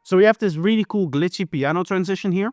So we have this really cool glitchy piano transition here.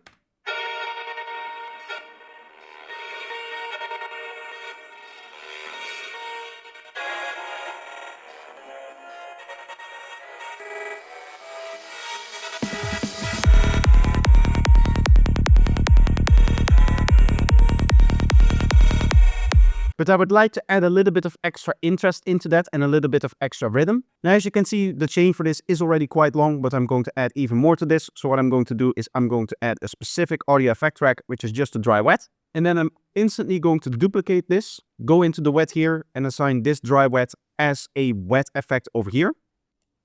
But I would like to add a little bit of extra interest into that and a little bit of extra rhythm. Now, as you can see, the chain for this is already quite long, but I'm going to add even more to this. So what I'm going to do is I'm going to add a specific audio effect track, which is just a dry wet. And then I'm instantly going to duplicate this, go into the wet here and assign this dry wet as a wet effect over here.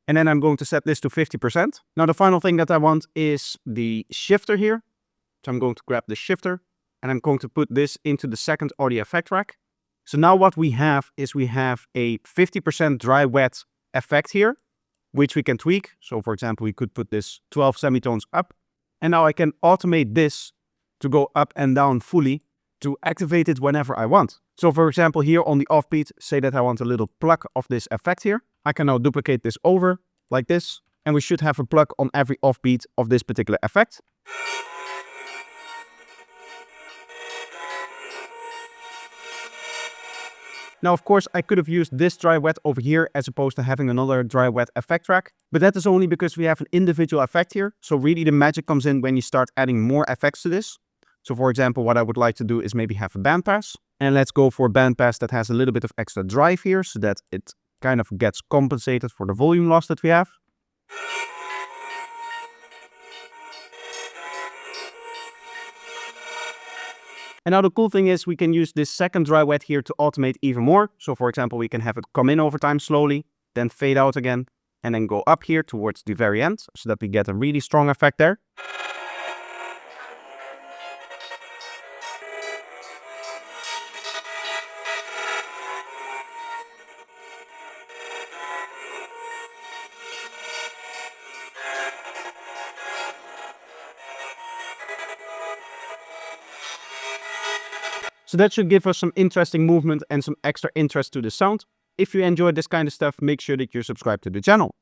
And then I'm going to set this to 50%. Now, the final thing that I want is the shifter here. So I'm going to grab the shifter and I'm going to put this into the second audio effect track. So now what we have is we have a 50% dry wet effect here, which we can tweak. So for example, we could put this 12 semitones up. And now I can automate this to go up and down fully to activate it whenever I want. So for example, here on the offbeat, say that I want a little pluck of this effect here. I can now duplicate this over like this, and we should have a pluck on every offbeat of this particular effect. Now, of course, I could have used this dry wet over here as opposed to having another dry wet effect track, but that is only because we have an individual effect here. So really the magic comes in when you start adding more effects to this. So for example, what I would like to do is maybe have a bandpass, and let's go for a bandpass that has a little bit of extra drive here so that it kind of gets compensated for the volume loss that we have. And now the cool thing is we can use this second dry wet here to automate even more. So for example, we can have it come in over time slowly, then fade out again, and then go up here towards the very end so that we get a really strong effect there. So that should give us some interesting movement and some extra interest to the sound. If you enjoyed this kind of stuff, make sure that you're subscribed to the channel.